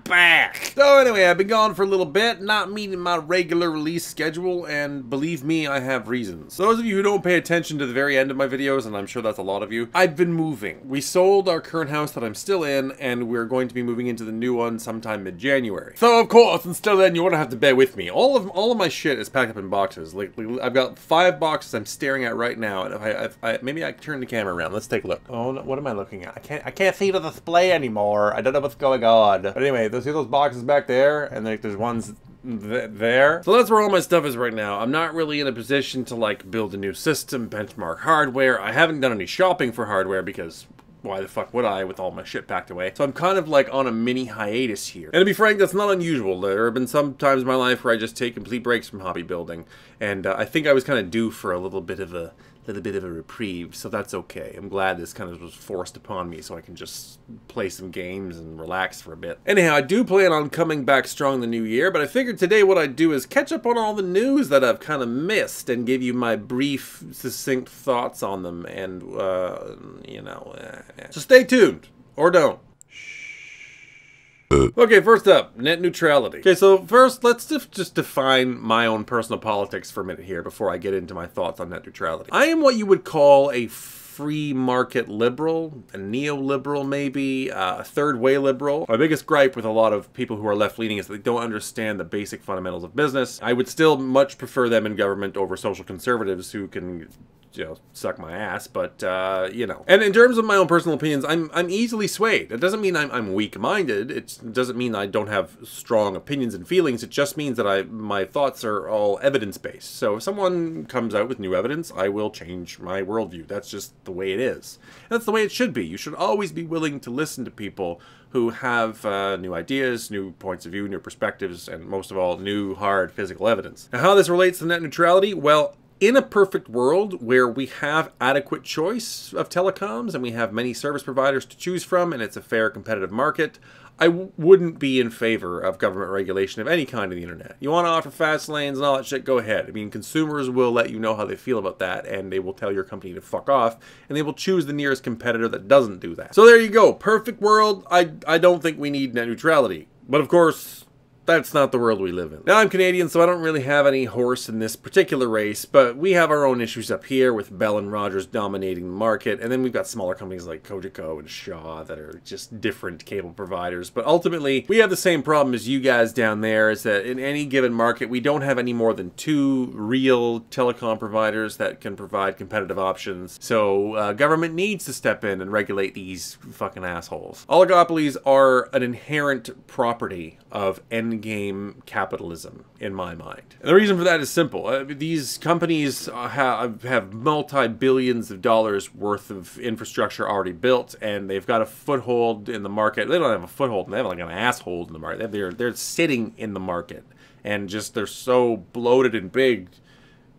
Back. So anyway, I've been gone for a little bit, not meeting my regular release schedule, and believe me, I have reasons. Those of you who don't pay attention to the very end of my videos, and I'm sure that's a lot of you, I've been moving. We sold our current house that I'm still in, and we're going to be moving into the new one sometime mid-January. So of course, until then, you want to have to bear with me. All of my shit is packed up in boxes. Like I've got 5 boxes I'm staring at right now, and if maybe I can turn the camera around. Let's take a look. Oh, no, what am I looking at? I can't see the display anymore. I don't know what's going on. But anyway, see those boxes back there, and there's ones there. So that's where all my stuff is right now. I'm not really in a position to like build a new system, benchmark hardware. I haven't done any shopping for hardware because why the fuck would I with all my shit packed away? So I'm kind of like on a mini hiatus here. And to be frank, that's not unusual. There have been some times in my life where I just take complete breaks from hobby building, and I think I was kind of due for a little bit of a reprieve, so that's okay. I'm glad this kind of was forced upon me so I can just play some games and relax for a bit. Anyhow, I do plan on coming back strong in the new year, but I figured today what I'd do is catch up on all the news that I've kind of missed and give you my brief, succinct thoughts on them, and, you know, so stay tuned, or don't. Okay, first up, net neutrality. Okay, so first, let's just define my own personal politics for a minute here before I get into my thoughts on net neutrality. I am what you would call a free market liberal, a neoliberal maybe, a third way liberal. My biggest gripe with a lot of people who are left-leaning is that they don't understand the basic fundamentals of business. I would still much prefer them in government over social conservatives who can, you know, suck my ass, but, you know. And in terms of my own personal opinions, I'm easily swayed. It doesn't mean I'm weak-minded. It doesn't mean I don't have strong opinions and feelings. It just means that my thoughts are all evidence-based. So if someone comes out with new evidence, I will change my worldview. That's just the way it is. And that's the way it should be. You should always be willing to listen to people who have new ideas, new points of view, new perspectives, and most of all, new, hard physical evidence. Now, how this relates to net neutrality? Well, in a perfect world where we have adequate choice of telecoms and we have many service providers to choose from and it's a fair competitive market, I wouldn't be in favor of government regulation of any kind of the internet. You want to offer fast lanes and all that shit, go ahead. I mean, consumers will let you know how they feel about that, and they will tell your company to fuck off, and they will choose the nearest competitor that doesn't do that. So there you go. Perfect world. I don't think we need net neutrality. But of course, that's not the world we live in. Now, I'm Canadian, so I don't really have any horse in this particular race, but we have our own issues up here with Bell and Rogers dominating the market, and then we've got smaller companies like Cogeco and Shaw that are just different cable providers. But ultimately, we have the same problem as you guys down there, is that in any given market, we don't have any more than 2 real telecom providers that can provide competitive options. So government needs to step in and regulate these fucking assholes. Oligopolies are an inherent property of endgame capitalism, in my mind. And the reason for that is simple. These companies have multi-billions of dollars worth of infrastructure already built, and they've got a foothold in the market. They don't have a foothold, they have like an asshold in the market. They're sitting in the market, and just they're so bloated and big.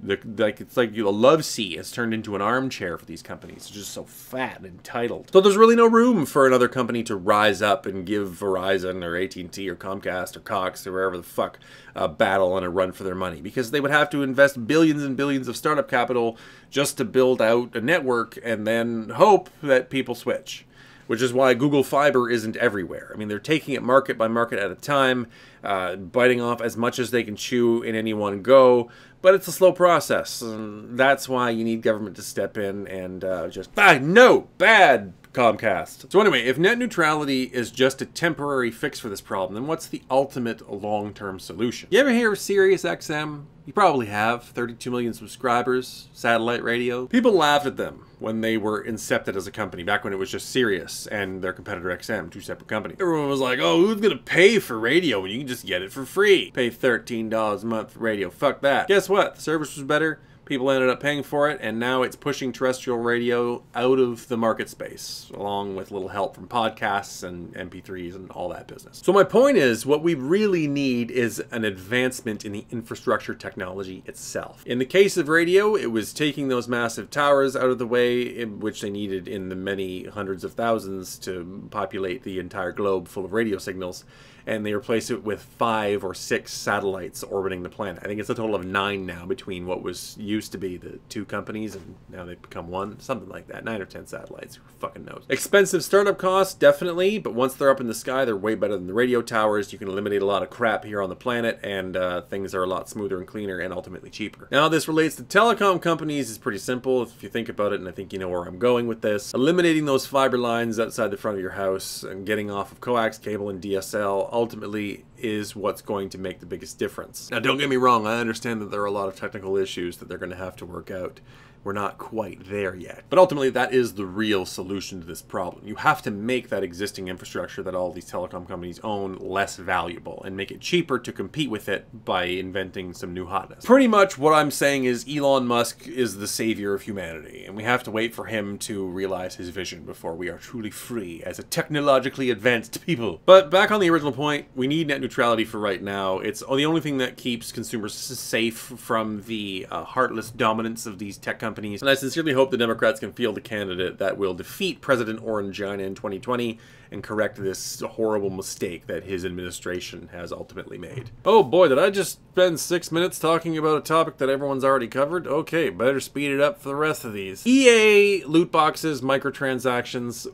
It's like a love seat has turned into an armchair for these companies. It's just so fat and entitled. So there's really no room for another company to rise up and give Verizon or AT&T or Comcast or Cox or wherever the fuck a battle and a run for their money, because they would have to invest billions and billions of startup capital just to build out a network and then hope that people switch. Which is why Google Fiber isn't everywhere. I mean, they're taking it market by market at a time, biting off as much as they can chew in any one go, but it's a slow process, and that's why you need government to step in and just, no, bad Comcast. So anyway, if net neutrality is just a temporary fix for this problem, then what's the ultimate long-term solution? You ever hear of Sirius XM? You probably have. 32 million subscribers, satellite radio. People laughed at them when they were incepted as a company, back when it was just Sirius and their competitor XM, 2 separate companies. Everyone was like, oh, who's gonna pay for radio when you can just get it for free? Pay $13 a month for radio, fuck that. Guess what? The service was better. People ended up paying for it, and now it's pushing terrestrial radio out of the market space, along with little help from podcasts and MP3s and all that business. So my point is, what we really need is an advancement in the infrastructure technology itself. In the case of radio, it was taking those massive towers out of the way, in which they needed in the many hundreds of thousands to populate the entire globe full of radio signals, and they replaced it with 5 or 6 satellites orbiting the planet. I think it's a total of 9 now between what was used used to be the two companies, and now they've become one. Something like that. 9 or 10 satellites. Who fucking knows? Expensive startup costs, definitely, but once they're up in the sky, they're way better than the radio towers. You can eliminate a lot of crap here on the planet, and things are a lot smoother and cleaner and ultimately cheaper. Now, this relates to telecom companies. Is pretty simple if you think about it, and I think you know where I'm going with this. Eliminating those fiber lines outside the front of your house and getting off of coax cable and DSL ultimately is what's going to make the biggest difference. Now, don't get me wrong, I understand that there are a lot of technical issues that they're going to have to work out. We're not quite there yet. But ultimately, that is the real solution to this problem. You have to make that existing infrastructure that all these telecom companies own less valuable and make it cheaper to compete with it by inventing some new hotness. Pretty much what I'm saying is Elon Musk is the savior of humanity, and we have to wait for him to realize his vision before we are truly free as a technologically advanced people. But back on the original point, we need net neutrality for right now. It's the only thing that keeps consumers safe from the heartless dominance of these tech companies. And I sincerely hope the Democrats can field a candidate that will defeat President Orangina in 2020 and correct this horrible mistake that his administration has ultimately made. Oh boy, did I just spend 6 minutes talking about a topic that everyone's already covered? Okay, better speed it up for the rest of these. EA, loot boxes, microtransactions.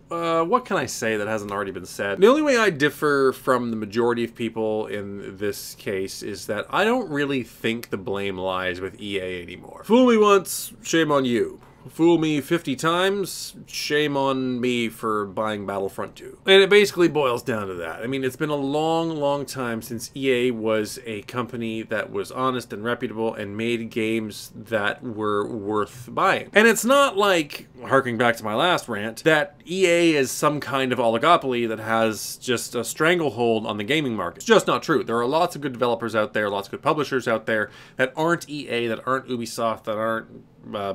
What can I say that hasn't already been said? The only way I differ from the majority of people in this case is that I don't really think the blame lies with EA anymore. Fool me once, shame on you. Fool me 50 times, shame on me for buying Battlefront 2. And it basically boils down to that. I mean, it's been a long, long time since EA was a company that was honest and reputable and made games that were worth buying. And it's not like, harking back to my last rant, that EA is some kind of oligopoly that has just a stranglehold on the gaming market. It's just not true. There are lots of good developers out there, lots of good publishers out there that aren't EA, that aren't Ubisoft, that aren't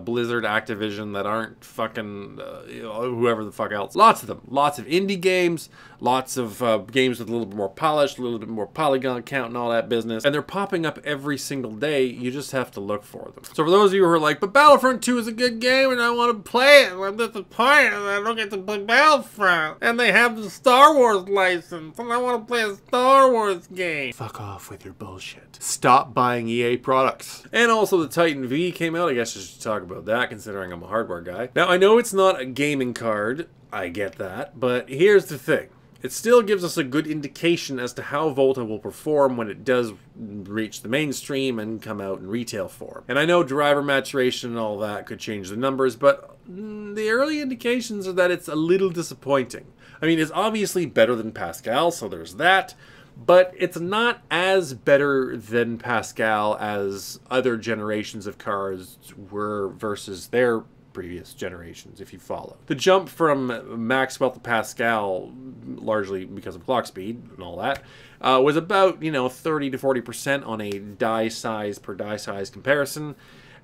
Blizzard, Activision, that aren't fucking whoever the fuck else. Lots of them. Lots of indie games, lots of games with a little bit more polish, a little bit more polygon count and all that business. And they're popping up every single day. You just have to look for them. So for those of you who are like, but Battlefront 2 is a good game and I want to play it, I'm disappointed and I don't get to play Battlefront. And they have the Star Wars license and I want to play a Star Wars game. Fuck off with your bullshit. Stop buying EA products. And also the Titan V came out. I guess I should talk about that considering I'm a hardware guy. Now I know it's not a gaming card, I get that, but here's the thing. It still gives us a good indication as to how Volta will perform when it does reach the mainstream and come out in retail form. And I know driver maturation and all that could change the numbers, but the early indications are that it's a little disappointing. I mean, it's obviously better than Pascal, so there's that. But it's not as better than Pascal as other generations of cars were versus their previous generations, if you follow. The jump from Maxwell to Pascal, largely because of clock speed and all that, was about, 30 to 40% on a die size per die size comparison.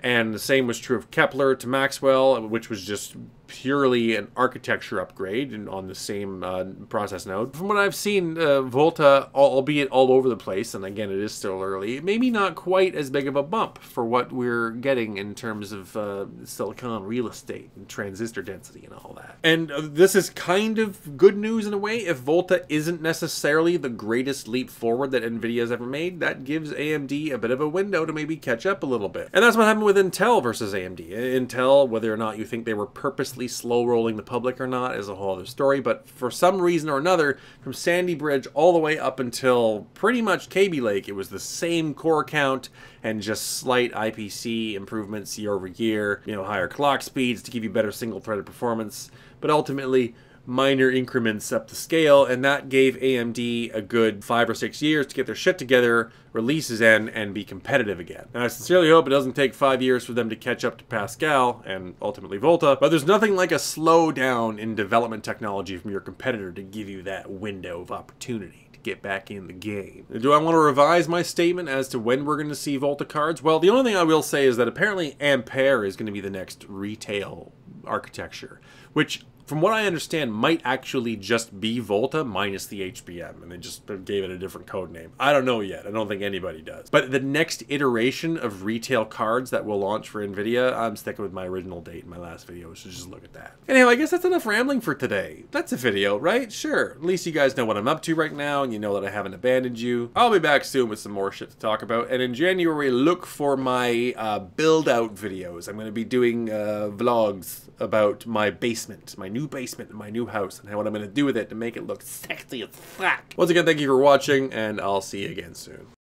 And the same was true of Kepler to Maxwell, which was just purely an architecture upgrade and on the same process node. From what I've seen, Volta, albeit all over the place, and again, it is still early, maybe not quite as big of a bump for what we're getting in terms of silicon real estate and transistor density and all that. And this is kind of good news in a way. If Volta isn't necessarily the greatest leap forward that NVIDIA's ever made, that gives AMD a bit of a window to maybe catch up a little bit. And that's what happened with Intel versus AMD. Intel, whether or not you think they were purposely slow rolling the public or not is a whole other story, but for some reason or another, from Sandy Bridge all the way up until pretty much Kaby Lake, it was the same core count and just slight IPC improvements year over year, higher clock speeds to give you better single-threaded performance, but ultimately minor increments up the scale, and that gave AMD a good 5 or 6 years to get their shit together, releases in, and be competitive again. And I sincerely hope it doesn't take 5 years for them to catch up to Pascal, and ultimately Volta, but there's nothing like a slowdown in development technology from your competitor to give you that window of opportunity to get back in the game. Do I want to revise my statement as to when we're going to see Volta cards? Well, the only thing I will say is that apparently Ampere is going to be the next retail architecture, which from what I understand, might actually just be Volta minus the HBM, and they just gave it a different code name. I don't know yet. I don't think anybody does. But the next iteration of retail cards that will launch for NVIDIA, I'm sticking with my original date in my last video, so just look at that. Anyhow, I guess that's enough rambling for today. That's a video, right? Sure. At least you guys know what I'm up to right now, and you know that I haven't abandoned you. I'll be back soon with some more shit to talk about, and in January, look for my build-out videos. I'm going to be doing vlogs about my basement, my new basement in my new house, and what I'm going to do with it to make it look sexy as fuck. Once again, thank you for watching, and I'll see you again soon.